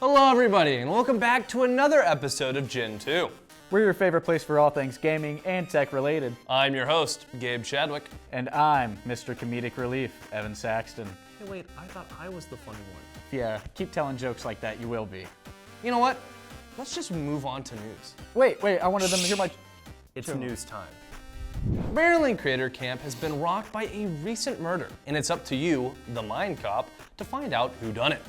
Hello everybody, and welcome back to another episode of Gentoo. We're your favorite place for all things gaming and tech related. I'm your host, Gabe Chadwick. And I'm Mr. Comedic Relief, Evan Saxton. Hey wait, I thought I was the funny one. Yeah, keep telling jokes like that, you will be. You know what? Let's just move on to news. Wait, I wanted them to hear my... It's news time. Maryland Creator Camp has been rocked by a recent murder, and it's up to you, the Mindcop, to find out who done it.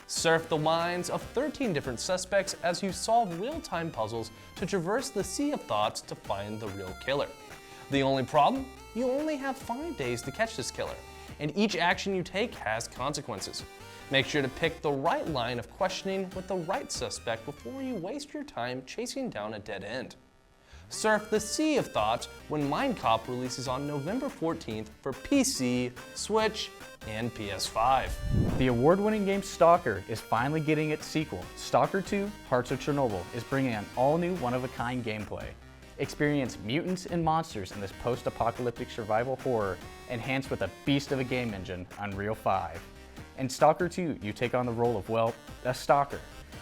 Surf the minds of 13 different suspects as you solve real-time puzzles to traverse the sea of thoughts to find the real killer. The only problem? You only have 5 days to catch this killer, and each action you take has consequences. Make sure to pick the right line of questioning with the right suspect before you waste your time chasing down a dead end. Surf the sea of thoughts when Mindcop releases on November 14th for PC, Switch, and PS5. The award-winning game Stalker is finally getting its sequel. Stalker 2: Hearts of Chernobyl is bringing an all-new one-of-a-kind gameplay. Experience mutants and monsters in this post-apocalyptic survival horror enhanced with a beast of a game engine, Unreal 5. In Stalker 2, you take on the role of, well, a stalker,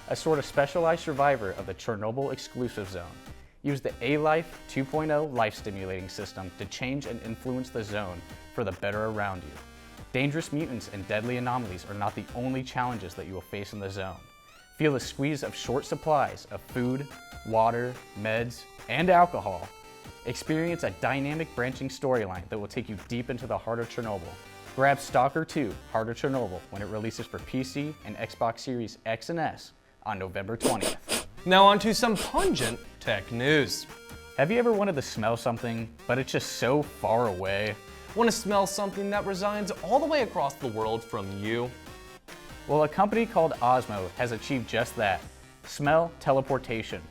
a sort of specialized survivor of the Chernobyl exclusive zone. Use the A-Life 2.0 life stimulating system to change and influence the zone for the better around you. Dangerous mutants and deadly anomalies are not the only challenges that you will face in the zone. Feel the squeeze of short supplies of food, water, meds, and alcohol. Experience a dynamic branching storyline that will take you deep into the heart of Chernobyl. Grab Stalker 2: Heart of Chernobyl when it releases for PC and Xbox Series X and S on November 20th. Now on to some pungent tech news. Have you ever wanted to smell something, but it's just so far away? Want to smell something that resides all the way across the world from you? Well, a company called Osmo has achieved just that. Smell teleportation.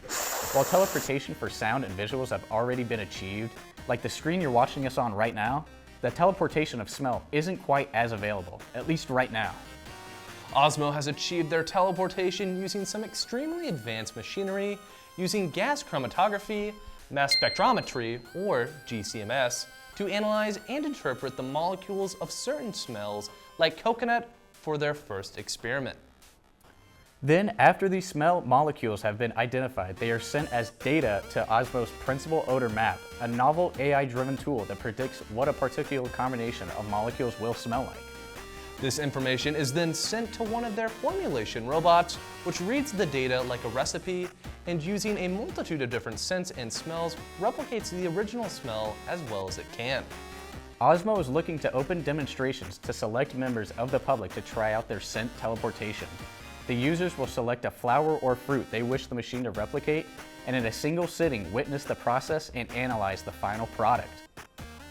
While teleportation for sound and visuals have already been achieved, like the screen you're watching us on right now, the teleportation of smell isn't quite as available, at least right now. Osmo has achieved their teleportation using some extremely advanced machinery, using gas chromatography, mass spectrometry, or GCMS, to analyze and interpret the molecules of certain smells like coconut for their first experiment. Then, after these smell molecules have been identified, they are sent as data to Osmo's Principal Odor Map, a novel AI-driven tool that predicts what a particular combination of molecules will smell like. This information is then sent to one of their formulation robots, which reads the data like a recipe, and using a multitude of different scents and smells, replicates the original smell as well as it can. Osmo is looking to open demonstrations to select members of the public to try out their scent teleportation. The users will select a flower or fruit they wish the machine to replicate, and in a single sitting witness the process and analyze the final product.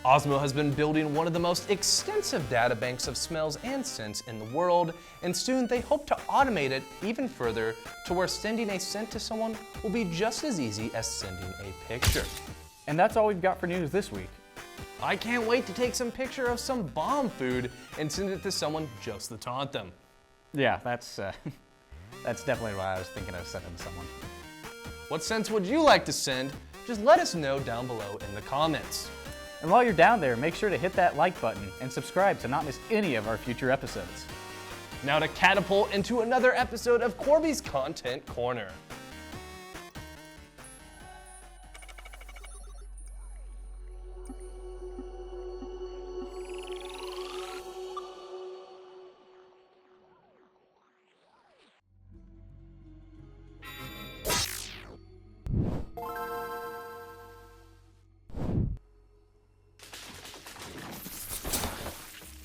Osmo has been building one of the most extensive databanks of smells and scents in the world, and soon they hope to automate it even further to where sending a scent to someone will be just as easy as sending a picture. And that's all we've got for news this week. I can't wait to take some picture of some bomb food and send it to someone just to taunt them. Yeah, that's definitely what I was thinking of sending to someone. What scents would you like to send? Just let us know down below in the comments. And while you're down there, make sure to hit that like button and subscribe to not miss any of our future episodes. Now to catapult into another episode of Corby's Content Corner.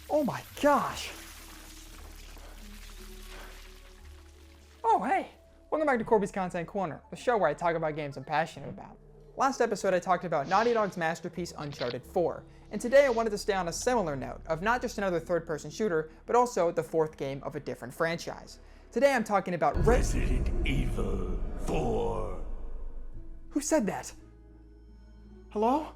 Oh my gosh! Oh hey! Welcome back to Corby's Content Corner, the show where I talk about games I'm passionate about. Last episode I talked about Naughty Dog's masterpiece Uncharted 4, and today I wanted to stay on a similar note of not just another third-person shooter, but also the fourth game of a different franchise. Today I'm talking about Resident Evil 4. Who said that? Hello?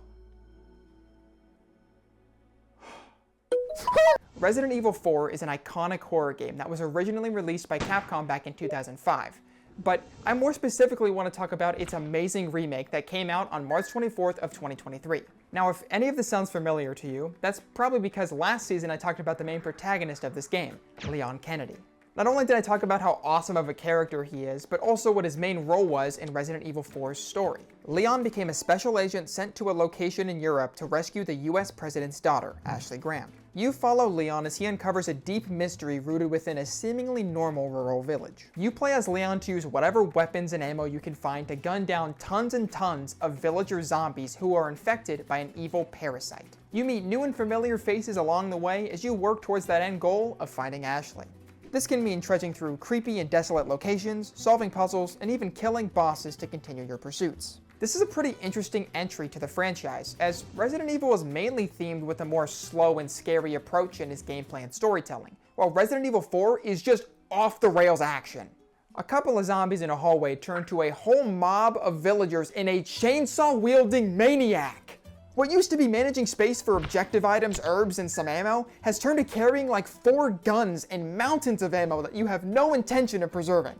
Resident Evil 4 is an iconic horror game that was originally released by Capcom back in 2005. But I more specifically want to talk about its amazing remake that came out on March 24th of 2023. Now, if any of this sounds familiar to you, that's probably because last season I talked about the main protagonist of this game, Leon Kennedy. Not only did I talk about how awesome of a character he is, but also what his main role was in Resident Evil 4's story. Leon became a special agent sent to a location in Europe to rescue the US president's daughter, Ashley Graham. You follow Leon as he uncovers a deep mystery rooted within a seemingly normal rural village. You play as Leon to use whatever weapons and ammo you can find to gun down tons and tons of villager zombies who are infected by an evil parasite. You meet new and familiar faces along the way as you work towards that end goal of finding Ashley. This can mean trudging through creepy and desolate locations, solving puzzles, and even killing bosses to continue your pursuits. This is a pretty interesting entry to the franchise, as Resident Evil is mainly themed with a more slow and scary approach in its gameplay and storytelling, while Resident Evil 4 is just off-the-rails action. A couple of zombies in a hallway turn to a whole mob of villagers in a chainsaw-wielding maniac. What used to be managing space for objective items, herbs, and some ammo has turned to carrying like 4 guns and mountains of ammo that you have no intention of preserving.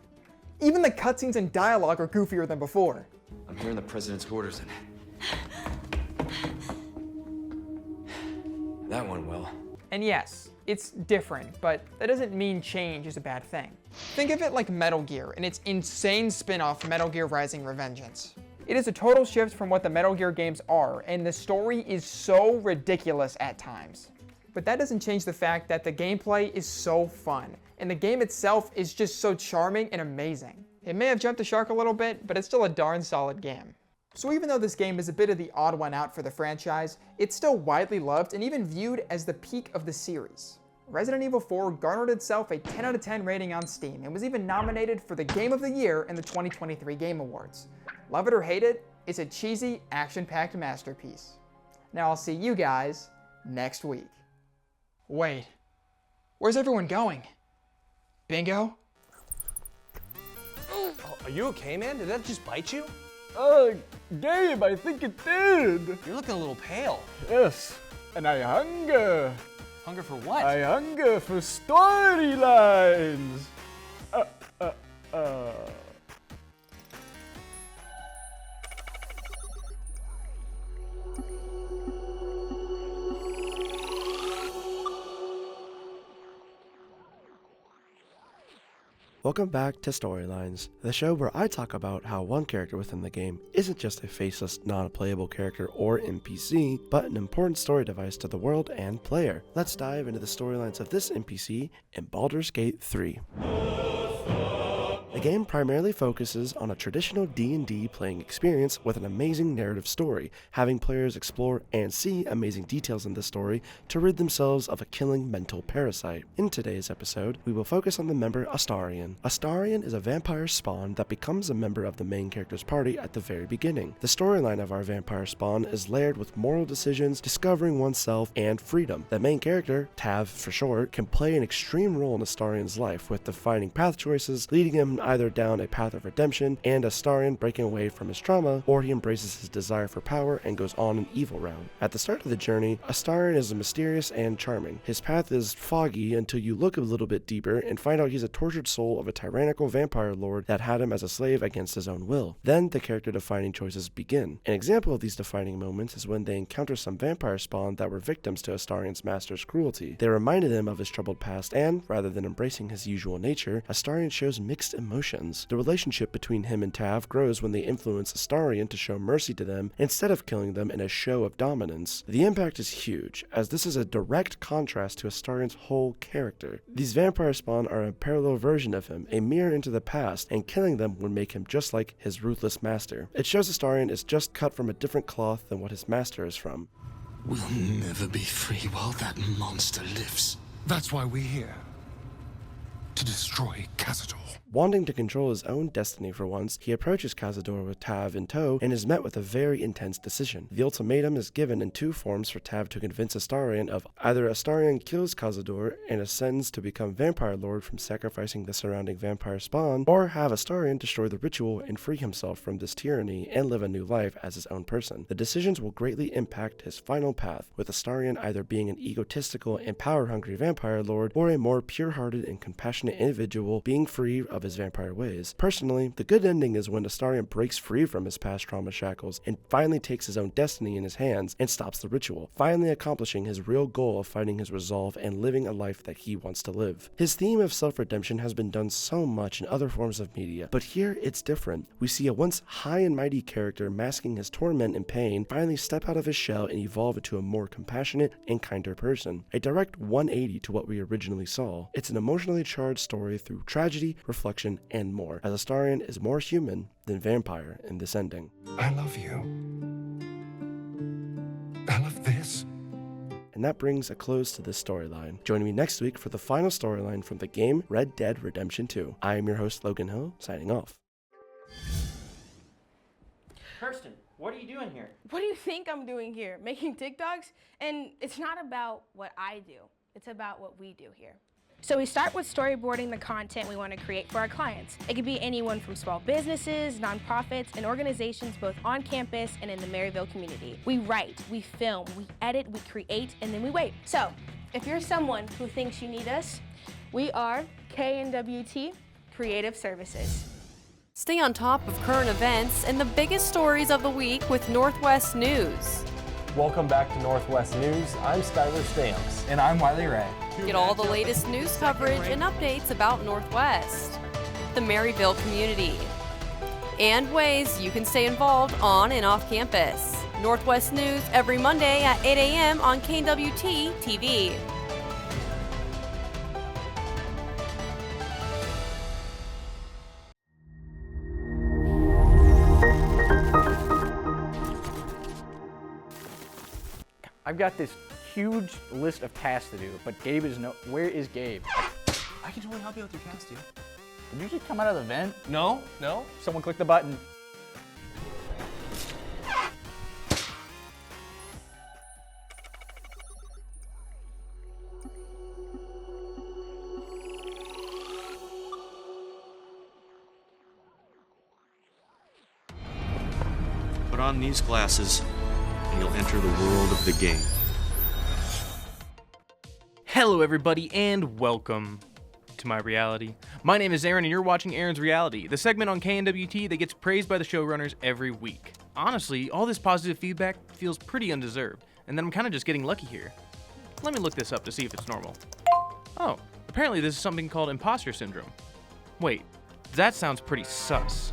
Even the cutscenes and dialogue are goofier than before. I'm hearing the president's orders and that went well. And yes, it's different, but that doesn't mean change is a bad thing. Think of it like Metal Gear and its insane spin-off Metal Gear Rising: Revengeance. It is a total shift from what the Metal Gear games are, and the story is so ridiculous at times. But that doesn't change the fact that the gameplay is so fun, and the game itself is just so charming and amazing. It may have jumped the shark a little bit, but it's still a darn solid game. So even though this game is a bit of the odd one out for the franchise, it's still widely loved and even viewed as the peak of the series. Resident Evil 4 garnered itself a 10 out of 10 rating on Steam and was even nominated for the Game of the Year in the 2023 Game Awards. Love it or hate it, it's a cheesy, action-packed masterpiece. Now I'll see you guys next week. Wait, where's everyone going? Bingo? Oh, are you okay, man? Did that just bite you? Gabe, I think it did. You're looking a little pale. Yes, and I hunger. Hunger for what? I hunger for storylines. Welcome back to Storylines, the show where I talk about how one character within the game isn't just a faceless, non-playable character or NPC, but an important story device to the world and player. Let's dive into the storylines of this NPC in Baldur's Gate 3. The game primarily focuses on a traditional D&D playing experience with an amazing narrative story, having players explore and see amazing details in the story to rid themselves of a killing mental parasite. In today's episode, we will focus on the member Astarion. Astarion is a vampire spawn that becomes a member of the main character's party at the very beginning. The storyline of our vampire spawn is layered with moral decisions, discovering oneself, and freedom. The main character, Tav for short, can play an extreme role in Astarion's life, with defining path choices leading him either down a path of redemption and Astarion breaking away from his trauma, or he embraces his desire for power and goes on an evil route. At the start of the journey, Astarion is mysterious and charming. His path is foggy until you look a little bit deeper and find out he's a tortured soul of a tyrannical vampire lord that had him as a slave against his own will. Then the character defining choices begin. An example of these defining moments is when they encounter some vampire spawn that were victims to Astarion's master's cruelty. They reminded him of his troubled past, and rather than embracing his usual nature, Astarion shows mixed emotions. The relationship between him and Tav grows when they influence Astarion to show mercy to them instead of killing them in a show of dominance. The impact is huge, as this is a direct contrast to Astarion's whole character. These vampire spawn are a parallel version of him, a mirror into the past, and killing them would make him just like his ruthless master. It shows Astarion is just cut from a different cloth than what his master is from. We'll never be free while that monster lives. That's why we're here. To destroy Cazador. Wanting to control his own destiny for once, he approaches Cazador with Tav in tow and is met with a very intense decision. The ultimatum is given in two forms for Tav to convince Astarion of either Astarion kills Cazador and ascends to become Vampire Lord from sacrificing the surrounding vampire spawn, or have Astarion destroy the ritual and free himself from this tyranny and live a new life as his own person. The decisions will greatly impact his final path, with Astarion either being an egotistical and power-hungry vampire lord, or a more pure-hearted and compassionate individual being free of of his vampire ways. Personally, the good ending is when Astarion breaks free from his past trauma shackles and finally takes his own destiny in his hands and stops the ritual, finally accomplishing his real goal of finding his resolve and living a life that he wants to live. His theme of self-redemption has been done so much in other forms of media, but here it's different. We see a once high and mighty character masking his torment and pain finally step out of his shell and evolve into a more compassionate and kinder person. A direct 180 to what we originally saw. It's an emotionally charged story through tragedy, reflection, and more, as Astarion is more human than vampire in this ending. I love you. I love this. And that brings a close to this storyline. Join me next week for the final storyline from the game Red Dead Redemption 2. I am your host, Logan Hill, signing off. Kirsten, what are you doing here? What do you think I'm doing here? Making TikToks? And it's not about what I do. It's about what we do here. So we start with storyboarding the content we want to create for our clients. It could be anyone from small businesses, nonprofits, and organizations both on campus and in the Maryville community. We write, we film, we edit, we create, and then we wait. So if you're someone who thinks you need us, we are KNWT Creative Services. Stay on top of current events and the biggest stories of the week with Northwest News. Welcome back to Northwest News. I'm Skylar Stamps. And I'm Wiley Ray. Get all the latest news coverage and updates about Northwest, the Maryville community, and ways you can stay involved on and off campus. Northwest News every Monday at 8 a.m. on KNWT TV. I've got this huge list of tasks to do, but Gabe is where is Gabe? I can totally help you with your cast, dude. Did you just come out of the vent? No. Someone click the button. Put on these glasses, and you'll enter the world of the game. Hello everybody and welcome to my reality. My name is Aaron and you're watching Aaron's Reality, the segment on KNWT that gets praised by the showrunners every week. Honestly, all this positive feedback feels pretty undeserved, and then I'm kind of just getting lucky here. Let me look this up to see if it's normal. Oh, apparently this is something called imposter syndrome. Wait, that sounds pretty sus.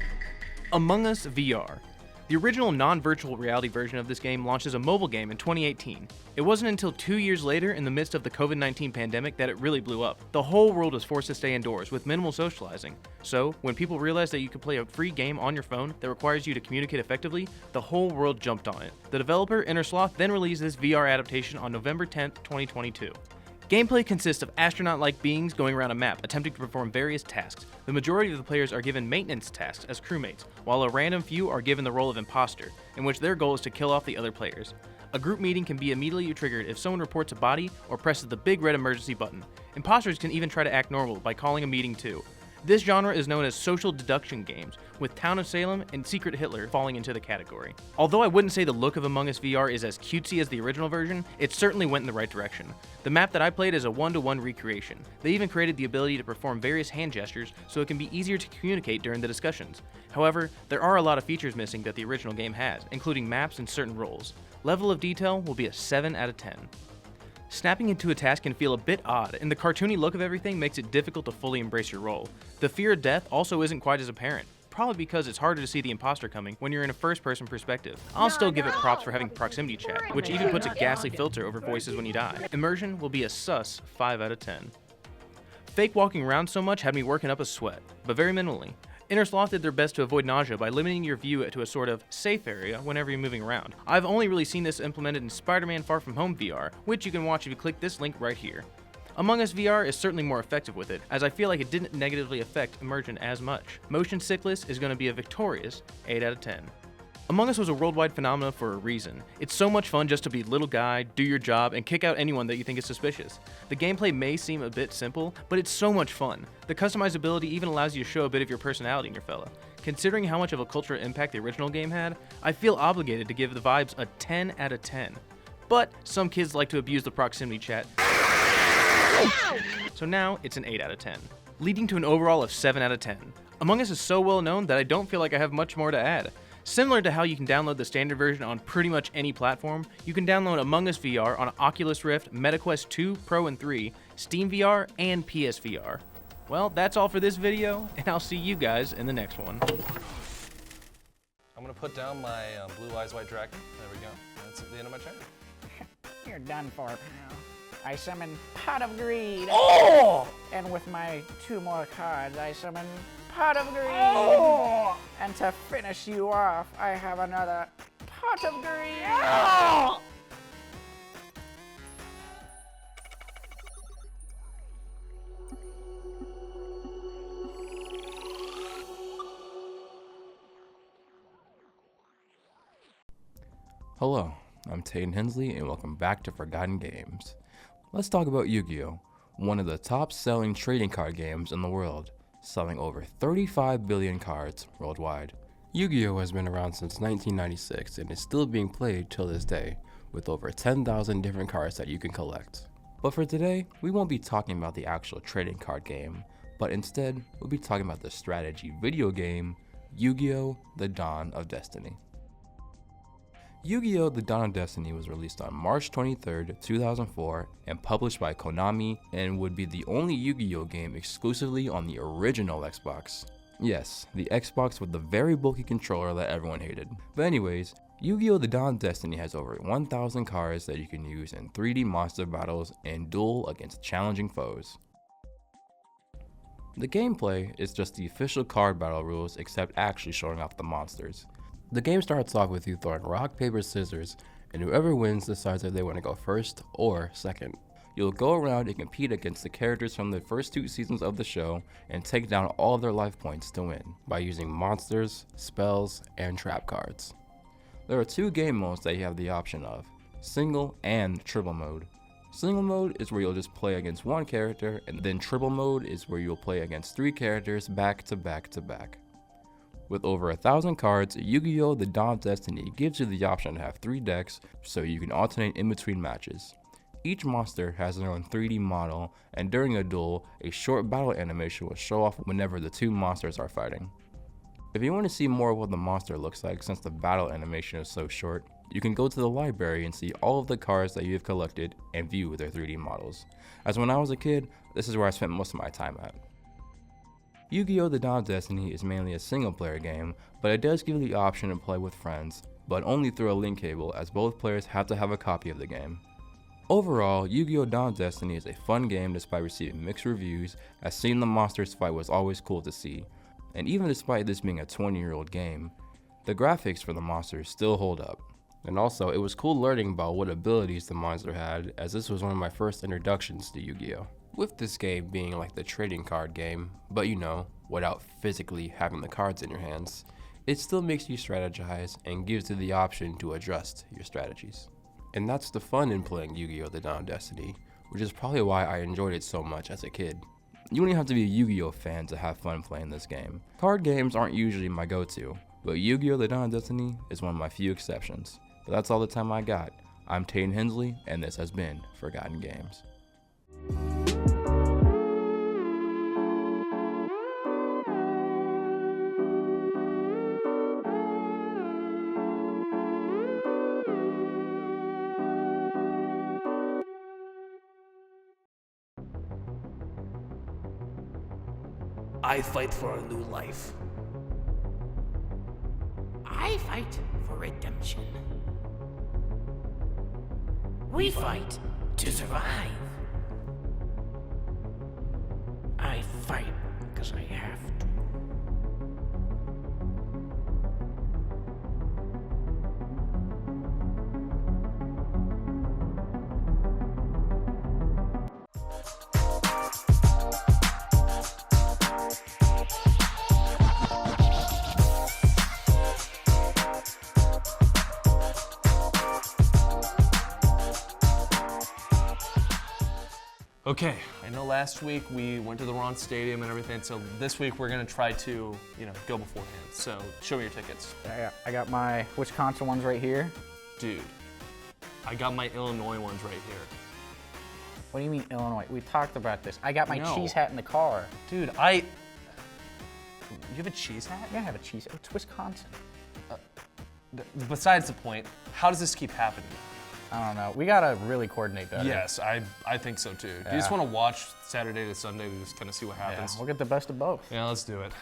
Among Us VR. The original non-virtual reality version of this game launched as a mobile game in 2018. It wasn't until 2 years later, in the midst of the COVID-19 pandemic, that it really blew up. The whole world was forced to stay indoors with minimal socializing. So, when people realized that you could play a free game on your phone that requires you to communicate effectively, the whole world jumped on it. The developer, Innersloth, then released this VR adaptation on November 10th, 2022. Gameplay consists of astronaut-like beings going around a map, attempting to perform various tasks. The majority of the players are given maintenance tasks as crewmates, while a random few are given the role of imposter, in which their goal is to kill off the other players. A group meeting can be immediately triggered if someone reports a body or presses the big red emergency button. Imposters can even try to act normal by calling a meeting too. This genre is known as social deduction games, with Town of Salem and Secret Hitler falling into the category. Although I wouldn't say the look of Among Us VR is as cutesy as the original version, it certainly went in the right direction. The map that I played is a one-to-one recreation. They even created the ability to perform various hand gestures so it can be easier to communicate during the discussions. However, there are a lot of features missing that the original game has, including maps and certain roles. Level of detail will be a 7 out of 10. Snapping into a task can feel a bit odd, and the cartoony look of everything makes it difficult to fully embrace your role. The fear of death also isn't quite as apparent, probably because it's harder to see the imposter coming when you're in a first-person perspective. I'll still give it props for having proximity chat, which even puts a ghastly filter over voices when you die. Immersion will be a sus 5 out of 10. Fake walking around so much had me working up a sweat, but very minimally. Innersloth did their best to avoid nausea by limiting your view to a sort of safe area whenever you're moving around. I've only really seen this implemented in Spider-Man Far From Home VR, which you can watch if you click this link right here. Among Us VR is certainly more effective with it, as I feel like it didn't negatively affect immersion as much. Motion sickness is going to be a victorious 8 out of 10. Among Us was a worldwide phenomenon for a reason. It's so much fun just to be little guy, do your job, and kick out anyone that you think is suspicious. The gameplay may seem a bit simple, but it's so much fun. The customizability even allows you to show a bit of your personality in your fella. Considering how much of a cultural impact the original game had, I feel obligated to give the vibes a 10 out of 10. But some kids like to abuse the proximity chat, so now it's an 8 out of 10. leading to an overall of 7 out of 10. Among Us is so well known that I don't feel like I have much more to add. Similar to how you can download the standard version on pretty much any platform, you can download Among Us VR on Oculus Rift, MetaQuest 2, Pro and 3, Steam VR, and PSVR. Well, that's all for this video, and I'll see you guys in the next one. I'm gonna put down my Blue Eyes White Dragon. There we go. That's the end of my turn. You're done for, pal. I summon Pot of Greed. Oh! And with my 2 more cards, I summon Pot of Greed. Oh! And to finish you off, I have another Pot of Greed. Oh! Hello, I'm Taden Hensley and welcome back to Forgotten Games. Let's talk about Yu-Gi-Oh!, one of the top selling trading card games in the world, selling over 35 billion cards worldwide. Yu-Gi-Oh! Has been around since 1996 and is still being played till this day, with over 10,000 different cards that you can collect. But for today, we won't be talking about the actual trading card game, but instead, we'll be talking about the strategy video game, Yu-Gi-Oh! The Dawn of Destiny. Yu-Gi-Oh! The Dawn of Destiny was released on March 23rd, 2004 and published by Konami and would be the only Yu-Gi-Oh! Game exclusively on the original Xbox. Yes, the Xbox with the very bulky controller that everyone hated. But anyways, Yu-Gi-Oh! The Dawn of Destiny has over 1,000 cards that you can use in 3D monster battles and duel against challenging foes. The gameplay is just the official card battle rules except actually showing off the monsters. The game starts off with you throwing rock, paper, scissors, and whoever wins decides if they want to go first or second. You'll go around and compete against the characters from the first 2 seasons of the show and take down all of their life points to win by using monsters, spells, and trap cards. There are 2 game modes that you have the option of, single and triple mode. Single mode is where you'll just play against 1 character, and then triple mode is where you'll play against 3 characters back to back to back. With over 1,000 cards, Yu-Gi-Oh! The Dawn of Destiny gives you the option to have 3 decks so you can alternate in between matches. Each monster has their own 3D model, and during a duel, a short battle animation will show off whenever the 2 monsters are fighting. If you want to see more of what the monster looks like since the battle animation is so short, you can go to the library and see all of the cards that you have collected and view their 3D models. As when I was a kid, this is where I spent most of my time at. Yu-Gi-Oh! The Dawn of Destiny is mainly a single player game, but it does give you the option to play with friends, but only through a link cable as both players have to have a copy of the game. Overall, Yu-Gi-Oh! Dawn of Destiny is a fun game despite receiving mixed reviews, as seeing the monsters fight was always cool to see, and even despite this being a 20-year-old game, the graphics for the monsters still hold up. And also, it was cool learning about what abilities the monster had, as this was one of my first introductions to Yu-Gi-Oh! With this game being like the trading card game, but you know, without physically having the cards in your hands, it still makes you strategize and gives you the option to adjust your strategies. And that's the fun in playing Yu-Gi-Oh! The Dawn of Destiny, which is probably why I enjoyed it so much as a kid. You don't even have to be a Yu-Gi-Oh! Fan to have fun playing this game. Card games aren't usually my go-to, but Yu-Gi-Oh! The Dawn of Destiny is one of my few exceptions. But that's all the time I got. I'm Taden Hensley, and this has been Forgotten Games. I fight for a new life. I fight for redemption. We fight to survive. I fight because I have to. Okay, I know last week we went to the wrong stadium and everything, so this week we're gonna try to, go beforehand. So show me your tickets. I got my Wisconsin ones right here. Dude, I got my Illinois ones right here. What do you mean Illinois? We talked about this. I got my No. cheese hat in the car. Dude, you have a cheese hat? Yeah, I have a cheese hat. It's Wisconsin. Besides the point, how does this keep happening? I don't know. We gotta really coordinate better. Yes, I think so too. Do Yeah. you just want to watch Saturday to Sunday to just kind of see what happens? Yeah, we'll get the best of both. Yeah, let's do it.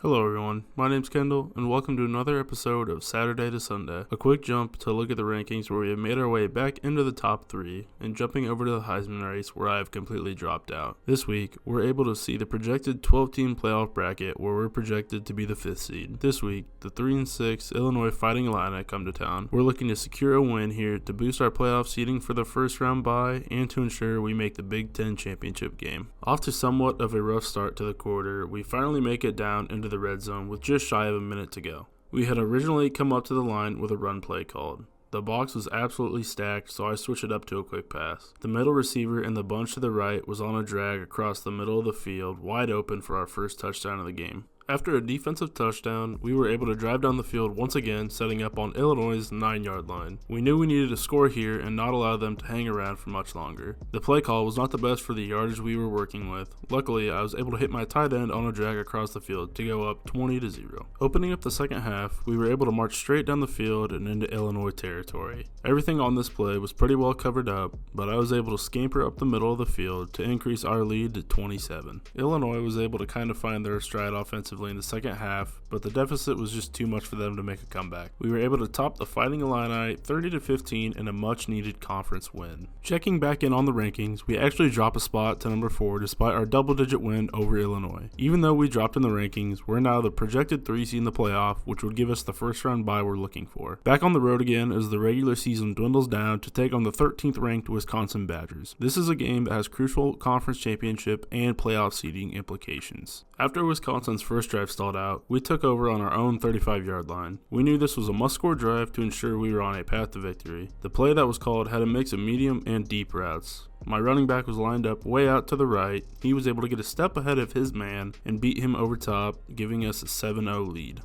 Hello everyone, my name's Kendall, and welcome to another episode of Saturday to Sunday. A quick jump to look at the rankings where we have made our way back into the top 3, and jumping over to the Heisman race where I have completely dropped out. This week, we're able to see the projected 12-team playoff bracket where we're projected to be the 5th seed. This week, the 3-6 Illinois Fighting Illini come to town. We're looking to secure a win here to boost our playoff seeding for the first round bye, and to ensure we make the Big Ten championship game. Off to somewhat of a rough start to the quarter, we finally make it down into the red zone with just shy of a minute to go. We had originally come up to the line with a run play called. The box was absolutely stacked, so I switched it up to a quick pass. The middle receiver and the bunch to the right was on a drag across the middle of the field, wide open for our first touchdown of the game. After a defensive touchdown, we were able to drive down the field once again, setting up on Illinois' 9-yard line. We knew we needed to score here and not allow them to hang around for much longer. The play call was not the best for the yardage we were working with. Luckily, I was able to hit my tight end on a drag across the field to go up 20-0. Opening up the second half, we were able to march straight down the field and into Illinois territory. Everything on this play was pretty well covered up, but I was able to scamper up the middle of the field to increase our lead to 27. Illinois was able to kind of find their stride offensively in the second half, but the deficit was just too much for them to make a comeback. We were able to top the Fighting Illini 30-15 in a much needed conference win. Checking back in on the rankings, we actually drop a spot to number 4 despite our double-digit win over Illinois. Even though we dropped in the rankings, we're now the projected 3 seed in the playoff, which would give us the first round bye we're looking for. Back on the road again as the regular season dwindles down to take on the 13th ranked Wisconsin Badgers. This is a game that has crucial conference championship and playoff seeding implications. After Wisconsin's first drive stalled out, we took over on our own 35-yard line. We knew this was a must-score drive to ensure we were on a path to victory. The play that was called had a mix of medium and deep routes. My running back was lined up way out to the right. He was able to get a step ahead of his man and beat him over top, giving us a 7-0 lead.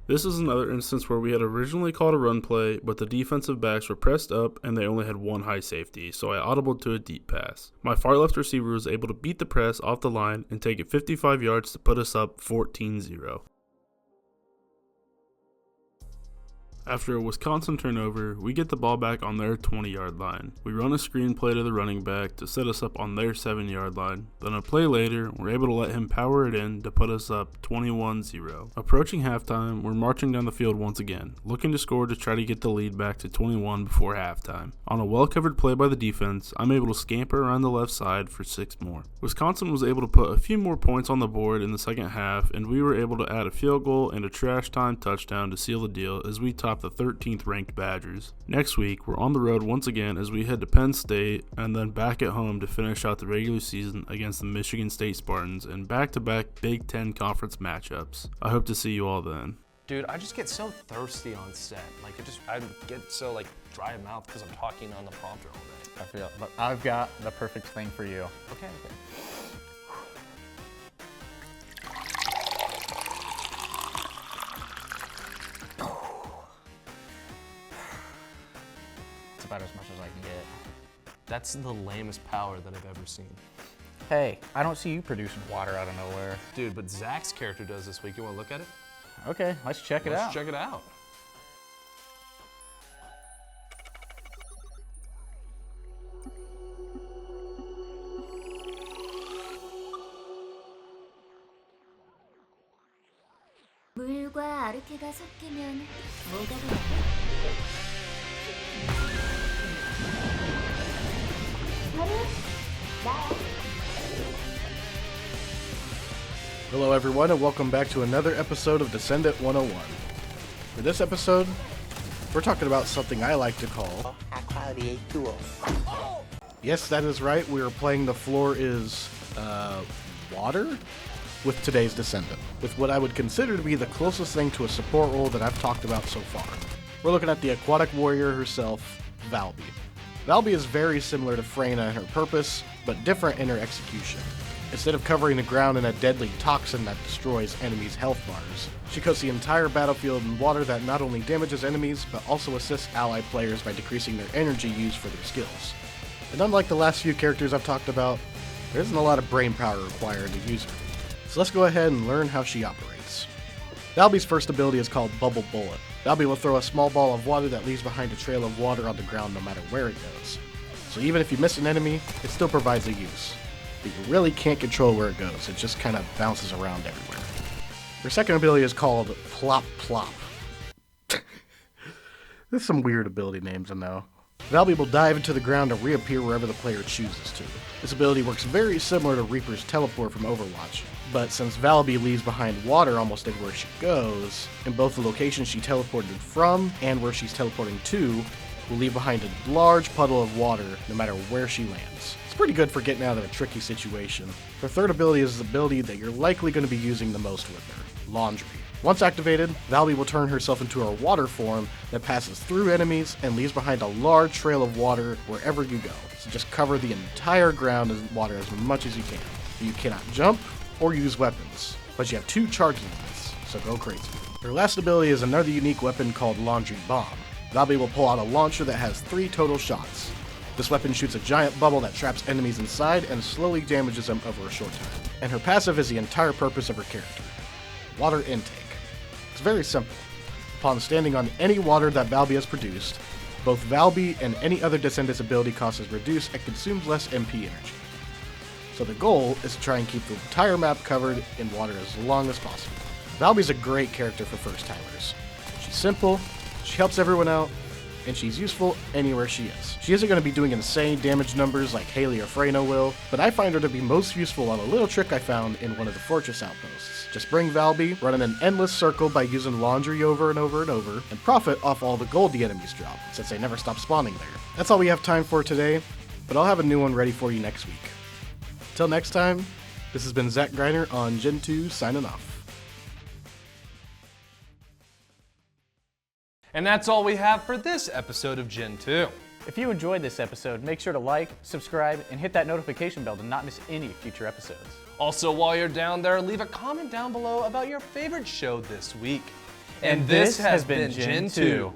This is another instance where we had originally called a run play, but the defensive backs were pressed up and they only had one high safety, so I audibled to a deep pass. My far left receiver was able to beat the press off the line and take it 55 yards to put us up 14-0. After a Wisconsin turnover, we get the ball back on their 20-yard line. We run a screen play to the running back to set us up on their 7-yard line. Then a play later, we're able to let him power it in to put us up 21-0. Approaching halftime, we're marching down the field once again, looking to score to try to get the lead back to 21 before halftime. On a well-covered play by the defense, I'm able to scamper around the left side for 6 more. Wisconsin was able to put a few more points on the board in the second half, and we were able to add a field goal and a trash time touchdown to seal the deal as we topped the 13th ranked Badgers. Next week, we're on the road once again as we head to Penn State and then back at home to finish out the regular season against the Michigan State Spartans in back-to-back Big Ten conference matchups. I hope to see you all then. Dude, I just get so thirsty on set. I get so dry mouth because I'm talking on the prompter all day. I feel, but I've got the perfect thing for you. Okay. About as much as I can get. That's the lamest power that I've ever seen. Hey, I don't see you producing water out of nowhere. Dude, but Zach's character does this week. You want to look at it? Okay, let's check it out. Let's check it out. 물과 아르케가 섞이면 뭐가 되나? Hello everyone and welcome back to another episode of Descendant 101. For this episode, we're talking about something I like to call Yes, that is right, we are playing The Floor is Water with today's Descendant, with what I would consider to be the closest thing to a support role that I've talked about so far. We're looking at the aquatic warrior herself, Valby. Valby is very similar to Freyna in her purpose, but different in her execution. Instead of covering the ground in a deadly toxin that destroys enemies' health bars, she coats the entire battlefield in water that not only damages enemies, but also assists allied players by decreasing their energy used for their skills. And unlike the last few characters I've talked about, there isn't a lot of brain power required to use her. So let's go ahead and learn how she operates. Valby's first ability is called Bubble Bullet. Valby will throw a small ball of water that leaves behind a trail of water on the ground no matter where it goes. So even if you miss an enemy, it still provides a use. But you really can't control where it goes, it just kind of bounces around everywhere. Her second ability is called Plop Plop. There's some weird ability names I know. Valby will dive into the ground and reappear wherever the player chooses to. This ability works very similar to Reaper's teleport from Overwatch, but since Valby leaves behind water almost everywhere she goes, in both the location she teleported from and where she's teleporting to, will leave behind a large puddle of water no matter where she lands. It's pretty good for getting out of a tricky situation. Her third ability is the ability that you're likely going to be using the most with her, Laundry. Once activated, Valby will turn herself into her water form that passes through enemies and leaves behind a large trail of water wherever you go. So just cover the entire ground in water as much as you can. You cannot jump or use weapons, but you have 2 charges in this, so go crazy. Her last ability is another unique weapon called Laundry Bomb. Valby will pull out a launcher that has 3 total shots. This weapon shoots a giant bubble that traps enemies inside and slowly damages them over a short time. And her passive is the entire purpose of her character, Water Intake. It's very simple. Upon standing on any water that Valby has produced, both Valby and any other Descendant's ability cost is reduced and consumes less MP energy. So the goal is to try and keep the entire map covered in water as long as possible. Valby's a great character for first-timers. She's simple, she helps everyone out, and she's useful anywhere she is. She isn't going to be doing insane damage numbers like Haley or Freyna will, but I find her to be most useful on a little trick I found in one of the fortress outposts. Just bring Valby, run in an endless circle by using Laundry over and over and over, and profit off all the gold the enemies drop, since they never stop spawning there. That's all we have time for today, but I'll have a new one ready for you next week. Till next time, this has been Zach Greiner on Gentoo signing off. And that's all we have for this episode of Gentoo. If you enjoyed this episode, make sure to like, subscribe, and hit that notification bell to not miss any future episodes. Also, while you're down there, leave a comment down below about your favorite show this week. And this has been Gentoo.